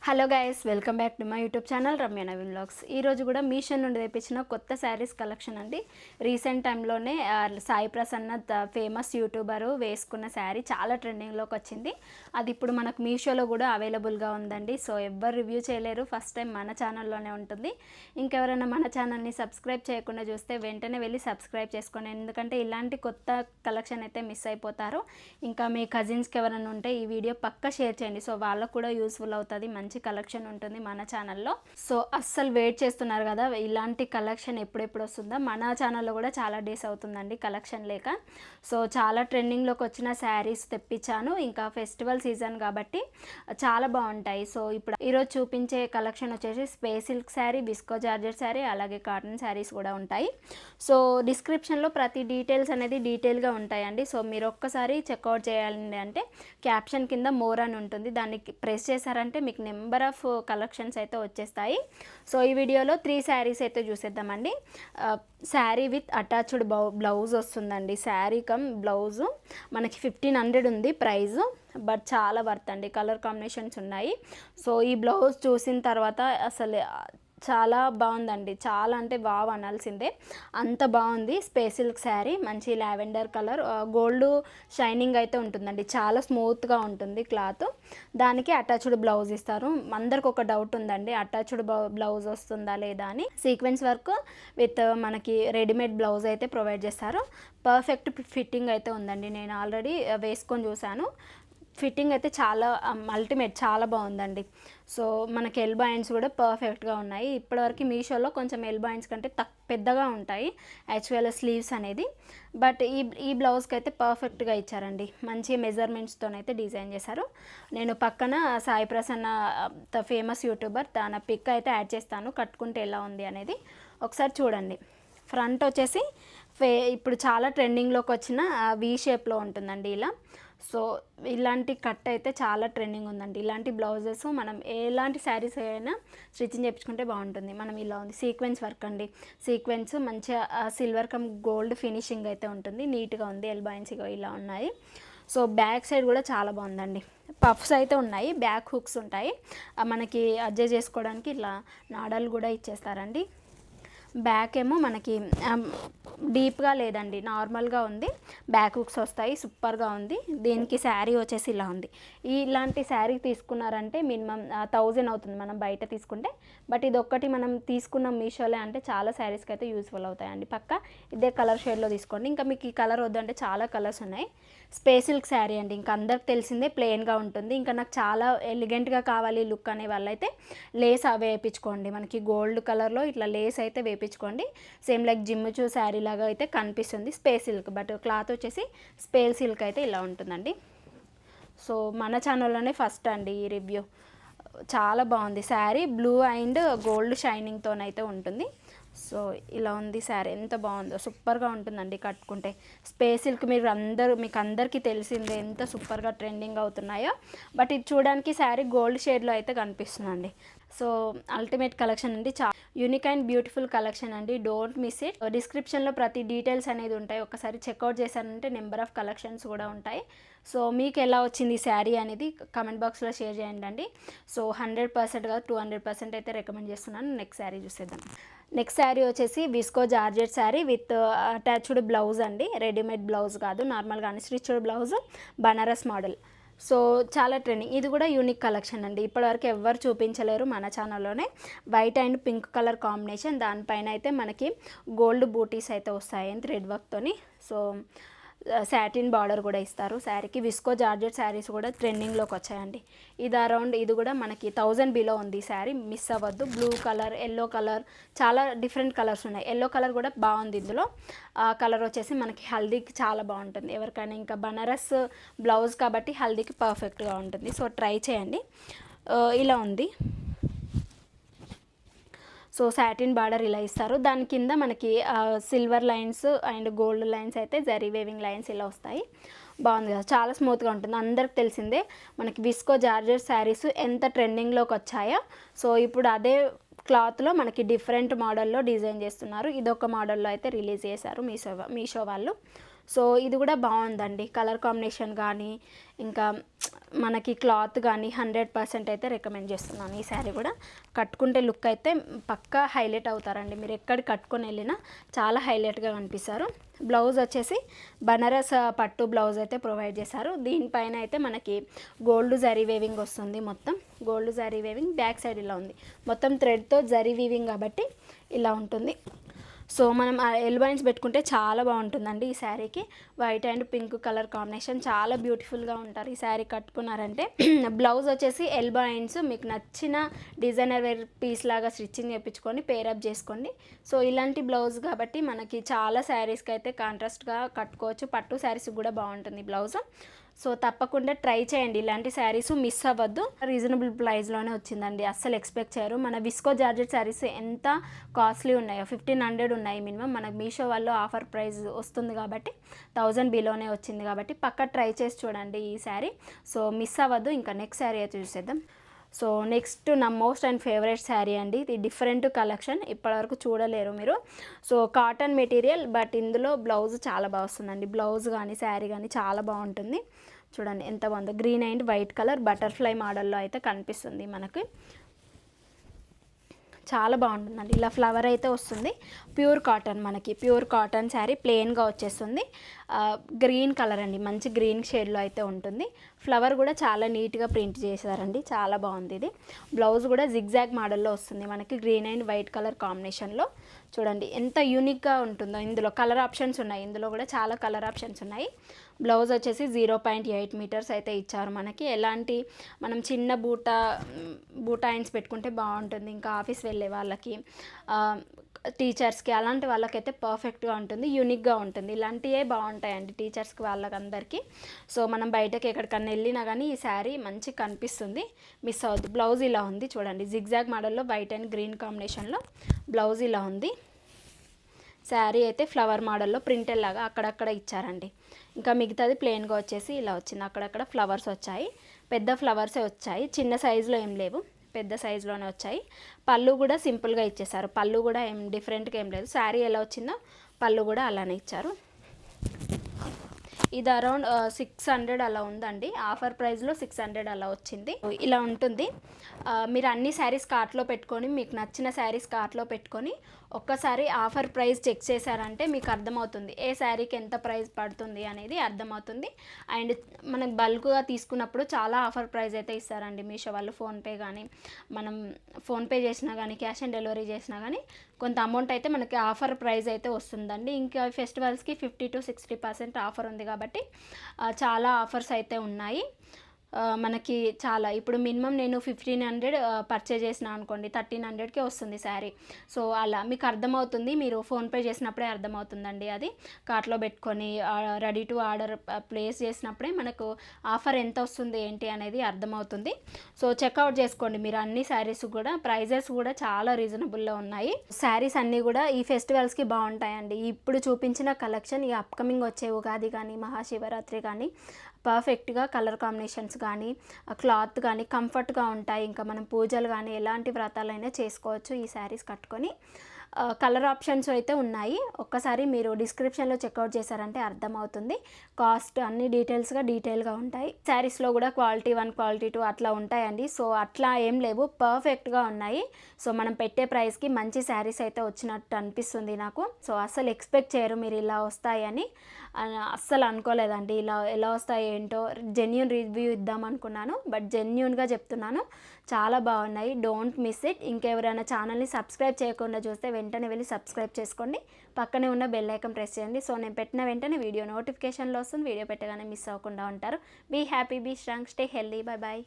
Hello guys, welcome back to my YouTube channel Ramya Naveen vlogs. ఈరోజు కూడా మీషో నుండి తెప్పించిన కొత్త శారీస్ కలెక్షన్ అండి. రీసెంట్ టైంలోనే సాయి ప్రసన్న ఫేమస్ యూట్యూబరు వేసుకున్న శారీ చాలా ట్రెండింగ్లోకి వచ్చింది. అది ఇప్పుడు మనకు మీషోలో కూడా అవైలబుల్గా ఉందండి. సో ఎవ్వరు రివ్యూ చేయలేరు, ఫస్ట్ టైం మన ఛానల్లోనే ఉంటుంది. ఇంకెవరైనా మన ఛానల్ని సబ్స్క్రైబ్ చేయకుండా చూస్తే వెంటనే వెళ్ళి సబ్స్క్రైబ్ చేసుకోండి, ఎందుకంటే ఇలాంటి కొత్త కలెక్షన్ అయితే మిస్ అయిపోతారు. ఇంకా మీ కజిన్స్కి ఎవరైనా ఉంటే ఈ వీడియో పక్కా షేర్ చేయండి, సో వాళ్ళకు కూడా యూస్ఫుల్ అవుతుంది. మంచి కలెక్షన్ ఉంటుంది మన ఛానల్లో. సో అస్సలు వెయిట్ చేస్తున్నారు కదా ఇలాంటి కలెక్షన్ ఎప్పుడెప్పుడు వస్తుందో. మన ఛానల్లో కూడా చాలా డేస్ అవుతుందండి కలెక్షన్ లేక. సో చాలా ట్రెండింగ్లోకి వచ్చిన శారీస్ తెప్పించాను. ఇంకా ఫెస్టివల్ సీజన్ కాబట్టి చాలా బాగుంటాయి. సో ఇప్పుడు ఈరోజు చూపించే కలెక్షన్ వచ్చేసి space silk sari, visco georgette sari, అలాగే కాటన్ శారీస్ కూడా ఉంటాయి. సో డిస్క్రిప్షన్లో ప్రతి డీటెయిల్స్ అనేది డీటెయిల్గా ఉంటాయండి. సో మీరు ఒక్కసారి చెక్అవుట్ చేయాలండి అంటే క్యాప్షన్ కింద మోర్ అని ఉంటుంది, దాన్ని ప్రెస్ చేశారంటే మీకు నెంబర్ ఆఫ్ కలెక్షన్స్ అయితే వచ్చేస్తాయి. సో ఈ వీడియోలో 3 శారీస్ అయితే చూసేద్దామండి. శారీ విత్ అటాచ్డ్ బ్లౌజ్ వస్తుందండి. శారీ కమ్ బ్లౌజు మనకి 1500 ఉంది ప్రైజు, బట్ చాలా వర్త్ అండి. కలర్ కాంబినేషన్స్ ఉన్నాయి. సో ఈ బ్లౌజ్ చూసిన తర్వాత అసలు చాలా బాగుందండి. చాలా అంటే వావ్ అనాల్సిందే, అంత బాగుంది. స్పేస్ సిల్క్ శారీ, మంచి లావెండర్ కలర్, గోల్డ్ షైనింగ్ అయితే ఉంటుందండి. చాలా స్మూత్గా ఉంటుంది క్లాత్. దానికి అటాచ్డ్ బ్లౌజ్ ఇస్తారు. అందరికి ఒక డౌట్ ఉందండి, అటాచ్డ్ బ్లౌజ్ వస్తుందా లేదా అని. సీక్వెన్స్ వర్క్ విత్ మనకి రెడీమేడ్ బ్లౌజ్ అయితే ప్రొవైడ్ చేస్తారు. పర్ఫెక్ట్ ఫిట్టింగ్ అయితే ఉందండి. నేను ఆల్రెడీ వేసుకొని చూశాను. ఫిట్టింగ్ అయితే చాలా అల్టిమేట్, చాలా బాగుందండి. సో మనకి ఎల్బో హ్యాండ్స్ కూడా పర్ఫెక్ట్గా ఉన్నాయి. ఇప్పటివరకు మీషోలో కొంచెం ఎల్బో హ్యాండ్స్ కంటే పెద్దగా ఉంటాయి యాక్చువల్గా స్లీవ్స్ అనేది, బట్ ఈ బ్లౌజ్కి అయితే పర్ఫెక్ట్గా ఇచ్చారండి. మంచి మెజర్మెంట్స్తోనైతే డిజైన్ చేశారు. నేను పక్కన సాయి ప్రసన్న ఫేమస్ యూట్యూబర్ తన పిక్ అయితే యాడ్ చేస్తాను, కట్టుకుంటే ఎలా ఉంది అనేది ఒకసారి చూడండి. ఫ్రంట్ వచ్చేసి ఇప్పుడు చాలా ట్రెండింగ్లోకి వచ్చిన వీ షేప్లో ఉంటుందండి ఇలా. సో ఇలాంటి కట్ అయితే చాలా ట్రెండింగ్ ఉందండి. ఇలాంటి బ్లౌజెస్ మనం ఎలాంటి శారీస్ అయినా స్టిచ్చింగ్ చేయించుకుంటే బాగుంటుంది. మనం ఇలా ఉంది సీక్వెన్స్ వర్క్ అండి. సీక్వెన్స్ మంచిగా సిల్వర్ కమ్ గోల్డ్ ఫినిషింగ్ అయితే ఉంటుంది. నీట్గా ఉంది. ఎల్బైన్స్ ఇలా ఉన్నాయి. సో బ్యాక్ సైడ్ కూడా చాలా బాగుందండి. పఫ్స్ అయితే ఉన్నాయి, బ్యాక్ హుక్స్ ఉంటాయి. మనకి అడ్జస్ట్ చేసుకోవడానికి ఇలా నాడాలు కూడా ఇచ్చేస్తారండి. బ్యాక్ ఏమో మనకి డీప్గా లేదండి, నార్మల్గా ఉంది. బ్యాక్ హుక్స్ వస్తాయి. సూపర్గా ఉంది. దీనికి శారీ వచ్చేసి ఇలా ఉంది. ఇలాంటి శారీ తీసుకున్నారంటే మినిమం 1000 అవుతుంది మనం బయట తీసుకుంటే, బట్ ఇది ఒక్కటి మనం తీసుకున్న మీషోలే అంటే చాలా శారీస్కి అయితే యూస్ఫుల్ అవుతాయండి. పక్క ఇదే కలర్ షేడ్లో తీసుకోండి. ఇంకా మీకు ఈ కలర్ వద్దంటే చాలా కలర్స్ ఉన్నాయి. స్పేస్ సిల్క్ శారీ అండి. ఇంకా అందరికి తెలిసిందే ప్లెయిన్గా ఉంటుంది. ఇంకా నాకు చాలా ఎలిగెంట్గా కావాలి లుక్ అనే వాళ్ళైతే లేస్ అవే వేయించుకోండి. మనకి గోల్డ్ కలర్లో ఇట్లా లేస్ అయితే వేయించుకోండి. సేమ్ లైక్ జిమ్ముచూ శారీ లాగా అయితే కనిపిస్తుంది స్పేస్ సిల్క్, బట్ క్లాత్ వచ్చేసి స్పేస్ సిల్క్ అయితే ఇలా ఉంటుందండి. సో మన ఛానల్లోనే ఫస్ట్ అండి ఈ రివ్యూ. చాలా బాగుంది శారీ. బ్లూ అండ్ గోల్డ్ షైనింగ్తోనైతే ఉంటుంది. సో ఇలా ఉంది శారీ, ఎంత బాగుందో, సూపర్గా ఉంటుందండి కట్టుకుంటే. స్పేస్ సిల్క్ మీకు అందరికీ తెలిసిందే ఎంత సూపర్గా ట్రెండింగ్ అవుతున్నాయో, బట్ ఇది చూడడానికి శారీ గోల్డ్ షేడ్లో అయితే కనిపిస్తుందండి. సో అల్టిమేట్ కలెక్షన్ అండి. యూనిక్ అండ్ బ్యూటిఫుల్ కలెక్షన్ అండి. Don't miss it. డిస్క్రిప్షన్లో ప్రతి డీటెయిల్స్ అనేది ఉంటాయి. ఒకసారి చెక్అవుట్ చేశారంటే నెంబర్ ఆఫ్ కలెక్షన్స్ కూడా ఉంటాయి. సో మీకు ఎలా వచ్చింది ఈ శారీ అనేది కమెంట్ బాక్స్లో షేర్ చేయండి అండి. సో 100% కాదు 200% అయితే రికమెండ్ చేస్తున్నాను. నెక్స్ట్ శారీ చూసేద్దాం. నెక్స్ట్ శారీ వచ్చేసి visco georgette sari with attached blouse అండి. రెడీమేడ్ బ్లౌజ్ కాదు, నార్మల్గా unstitched blouse, Banaras model. So చాలా ట్రెండింగ్. ఇది కూడా యూనిక్ కలెక్షన్ అండి. ఇప్పటివరకు ఎవ్వరు చూపించలేరు మన ఛానల్లోనే. White and pink colour combination, దానిపైన అయితే మనకి గోల్డ్ బూటీస్ అయితే వస్తాయి థ్రెడ్ వర్క్తోని. సో సాటిన్ బార్డర్ కూడా ఇస్తారు శారీకి. విస్కో జార్జెట్ శారీస్ కూడా ట్రెండింగ్లోకి వచ్చాయండి. ఇది కూడా మనకి 1000 బిలో ఉంది శారీ, మిస్ అవ్వద్దు. బ్లూ కలర్, ఎల్లో కలర్, చాలా డిఫరెంట్ కలర్స్ ఉన్నాయి. ఎల్లో కలర్ కూడా బాగుంది ఇందులో. కలర్ వచ్చేసి మనకి హల్దీకి చాలా బాగుంటుంది. ఎవరికైనా ఇంకా బనారస్ బ్లౌజ్ కాబట్టి హల్దీకి పర్ఫెక్ట్గా ఉంటుంది. సో ట్రై చేయండి. ఇలా ఉంది. సో సాటిన్ బార్డర్ ఇలా ఇస్తారు. దాని కింద మనకి silver lines and gold lines అయితే జరీ వేవింగ్ లైన్స్ ఇలా వస్తాయి. బాగుంది కదా, చాలా స్మూత్గా ఉంటుంది. అందరికి తెలిసిందే మనకి విస్కో జార్జెట్ శారీస్ ఎంత ట్రెండింగ్లోకి వచ్చాయో. సో ఇప్పుడు అదే క్లాత్లో మనకి డిఫరెంట్ మోడల్లో డిజైన్ చేస్తున్నారు. ఇదొక మోడల్లో అయితే రిలీజ్ చేశారు మీషో వాళ్ళు. సో ఇది కూడా బాగుందండి, కలర్ కాంబినేషన్ కానీ ఇంకా మనకి క్లాత్ కానీ 100% అయితే రికమెండ్ చేస్తున్నాను. ఈ శారీ కూడా కట్టుకుంటే లుక్ అయితే పక్కా హైలైట్ అవుతారండి. మీరు ఎక్కడికి కట్టుకొని వెళ్ళినా చాలా హైలైట్గా కనిపిస్తారు. బ్లౌజ్ వచ్చేసి బనారస్ పట్టు బ్లౌజ్ అయితే ప్రొవైడ్ చేశారు. దీనిపైన అయితే మనకి గోల్డ్ జరీ వేవింగ్ వస్తుంది. మొత్తం gold zari weaving, back side ఇలా ఉంది. మొత్తం థ్రెడ్తో జరీ వీవింగ్ కాబట్టి ఇలా ఉంటుంది. సో మనం ఎల్బైన్స్ పెట్టుకుంటే చాలా బాగుంటుందండి. ఈ శారీకి white and pink colour combination చాలా బ్యూటిఫుల్గా ఉంటారు ఈ శారీ కట్టుకున్నారంటే. బ్లౌజ్ వచ్చేసి ఎల్బైన్స్ మీకు నచ్చిన డిజైనర్ వేర్ పీస్ లాగా స్టిచ్చింగ్ చేయించుకొని పేరప్ చేసుకోండి. సో ఇలాంటి బ్లౌజ్ కాబట్టి మనకి చాలా శారీస్కి అయితే కాంట్రాస్ట్గా కట్టుకోవచ్చు. పట్టు శారీస్కి కూడా బాగుంటుంది బ్లౌజ్. సో తప్పకుండా ట్రై చేయండి, ఇలాంటి శారీస్ మిస్ అవ్వద్దు. రీజనబుల్ ప్రైస్లోనే వచ్చిందండి, అస్సలు ఎక్స్పెక్ట్ చేయరు. మన విస్కో జార్జెట్ శారీస్ ఎంత కాస్ట్లీ ఉన్నాయో, 1500 ఉన్నాయి మినిమం. మనకు మీషో వాళ్ళు ఆఫర్ ప్రైస్ వస్తుంది కాబట్టి 1000 బిలోనే వచ్చింది కాబట్టి పక్కా ట్రై చేసి చూడండి ఈ శారీ. సో మిస్ అవ్వద్దు. ఇంకా నెక్స్ట్ శారీ అయితే చూసేద్దాం. సో నెక్స్ట్ నా మోస్ట్ అండ్ ఫేవరెట్ శారీ అండి. ఇది డిఫరెంట్ కలెక్షన్, ఇప్పటివరకు చూడలేరు మీరు. సో కాటన్ మెటీరియల్, బట్ ఇందులో బ్లౌజ్ చాలా బాగా వస్తుందండి. బ్లౌజ్ కానీ శారీ కానీ చాలా బాగుంటుంది. చూడండి ఎంత బాగుందో, green and white colour butterfly మోడల్లో అయితే కనిపిస్తుంది మనకి. చాలా బాగుంటుందండి. ఇలా ఫ్లవర్ అయితే వస్తుంది. ప్యూర్ కాటన్, మనకి ప్యూర్ కాటన్ శారీ ప్లెయిన్గా వచ్చేస్తుంది. గ్రీన్ కలర్ అండి, మంచి గ్రీన్ షేడ్లో అయితే ఉంటుంది. ఫ్లవర్ కూడా చాలా నీట్గా ప్రింట్ చేశారండి, చాలా బాగుంది ఇది. బ్లౌజ్ కూడా జిగ్జాగ్ మోడల్లో వస్తుంది మనకి, గ్రీన్ అండ్ వైట్ కలర్ కాంబినేషన్లో. చూడండి ఎంత యూనిక్గా ఉంటుందో. ఇందులో కలర్ ఆప్షన్స్ ఉన్నాయి, ఇందులో కూడా చాలా కలర్ ఆప్షన్స్ ఉన్నాయి. బ్లౌజ్ వచ్చేసి 0.8 మీటర్స్ అయితే ఇచ్చారు మనకి. ఎలాంటి మనం చిన్న బూటాయిన్స్ పెట్టుకుంటే బాగుంటుంది. ఇంకా ఆఫీస్ వెళ్ళే వాళ్ళకి, టీచర్స్కి, అలాంటి వాళ్ళకైతే పర్ఫెక్ట్గా ఉంటుంది, యూనిక్గా ఉంటుంది. ఇలాంటివే బాగుంటాయండి టీచర్స్కి, వాళ్ళకందరికీ. సో మనం బయటకి ఎక్కడికన్నా వెళ్ళినా కానీ ఈ శారీ మంచి కనిపిస్తుంది, మిస్ అవుద్ది. బ్లౌజ్ ఇలా ఉంది చూడండి, జిగ్జాగ్ మోడల్లో వైట్ అండ్ గ్రీన్ కాంబినేషన్లో బ్లౌజ్ ఇలా ఉంది. శారీ అయితే ఫ్లవర్ మోడల్లో ప్రింటెడ్ లాగా అక్కడక్కడ ఇచ్చారండి. ఇంకా మిగతాది ప్లెయిన్గా వచ్చేసి ఇలా వచ్చింది. అక్కడక్కడ ఫ్లవర్స్ వచ్చాయి, పెద్ద ఫ్లవర్సే వచ్చాయి, చిన్న సైజులో ఏం లేవు, పెద్ద సైజులోనే వచ్చాయి. పళ్ళు కూడా సింపుల్గా ఇచ్చేసారు, పళ్ళు కూడా ఏం డిఫరెంట్గా ఏం లేదు. శారీ ఎలా వచ్చిందో పళ్ళు కూడా అలానే ఇచ్చారు. ఇది అరౌండ్ 600 అలా ఉందండి, ఆఫర్ ప్రైస్లో 600 అలా వచ్చింది. ఇలా ఉంటుంది. మీరు అన్ని శారీస్ కార్ట్లో పెట్టుకొని, మీకు నచ్చిన శారీస్ కార్ట్లో పెట్టుకొని ఒక్కసారి ఆఫర్ ప్రైస్ చెక్ చేశారంటే మీకు అర్థమవుతుంది ఏ శారీకి ఎంత ప్రైస్ పడుతుంది అనేది అర్థమవుతుంది. అండ్ మనకు బల్క్గా తీసుకున్నప్పుడు చాలా ఆఫర్ ప్రైస్ అయితే ఇస్తారండి మీషో వాళ్ళు. ఫోన్పే కానీ, మనం ఫోన్పే చేసినా కానీ, క్యాష్ ఆన్ డెలివరీ చేసినా కానీ కొంత అమౌంట్ అయితే మనకి ఆఫర్ ప్రైస్ అయితే వస్తుందండి. ఇంకా ఫెస్టివల్స్కి 50 to 60% ఆఫర్ ఉంది కాబట్టి చాలా ఆఫర్స్ అయితే ఉన్నాయి మనకి. చాలా ఇప్పుడు మినిమం నేను 1500 పర్చేజ్ చేసిన అనుకోండి, 1300కే వస్తుంది శారీ. సో అలా మీకు అర్థమవుతుంది, మీరు ఫోన్పే చేసినప్పుడే అర్థమవుతుందండి. అది కార్ట్లో పెట్టుకొని రెడీ టు ఆర్డర్ ప్లేస్ చేసినప్పుడే మనకు ఆఫర్ ఎంత వస్తుంది ఏంటి అనేది అర్థమవుతుంది. సో చెక్అవుట్ చేసుకోండి మీరు అన్ని శారీస్ కూడా. ప్రైజెస్ కూడా చాలా రీజనబుల్లో ఉన్నాయి. శారీస్ అన్నీ కూడా ఈ ఫెస్టివల్స్కి బాగుంటాయండి. ఇప్పుడు చూపించిన కలెక్షన్ ఈ అప్కమింగ్ వచ్చే ఉగాది కానీ, మహాశివరాత్రి కానీ పర్ఫెక్ట్గా కలర్ కాంబినేషన్స్ కానీ, క్లాత్ కానీ కంఫర్ట్గా ఉంటాయి. ఇంకా మనం పూజలు కానీ ఎలాంటి వ్రతాలైనా చేసుకోవచ్చు ఈ శారీస్ కట్టుకొని. కలర్ ఆప్షన్స్ అయితే ఉన్నాయి, ఒక్కసారి మీరు డిస్క్రిప్షన్లో చెక్అవుట్ చేశారంటే అర్థమవుతుంది. కాస్ట్ అన్ని డీటెయిల్గా ఉంటాయి. శారీస్లో కూడా క్వాలిటీ 1 క్వాలిటీ 2 అట్లా ఉంటాయండి. సో అట్లా ఏం లేవు, పర్ఫెక్ట్గా ఉన్నాయి. సో మనం పెట్టే ప్రైస్కి మంచి శారీస్ అయితే వచ్చినట్టు అనిపిస్తుంది నాకు. సో అస్సలు ఎక్స్పెక్ట్ చేయరు మీరు ఇలా వస్తాయని, అస్సలు అనుకోలేదండి ఇలా ఎలా వస్తాయి ఏంటో. జెన్యూన్ రివ్యూ ఇద్దాం అనుకున్నాను, బట్ జెన్యూన్గా చెప్తున్నాను, చాలా బాగున్నాయి. Don't miss it. ఇంకెవరైనా ఛానల్ని సబ్స్క్రైబ్ చేయకుండా చూస్తే వెంటనే వెళ్ళి సబ్స్క్రైబ్ చేసుకోండి, పక్కనే ఉన్న బెల్ ఐకాన్ ప్రెస్ చేయండి. సో నేను పెట్టిన వెంటనే వీడియో నోటిఫికేషన్లో వస్తుంది, వీడియో పెట్టగానే మిస్ అవ్వకుండా ఉంటారు. Be happy, be strong, stay healthy, bye bye.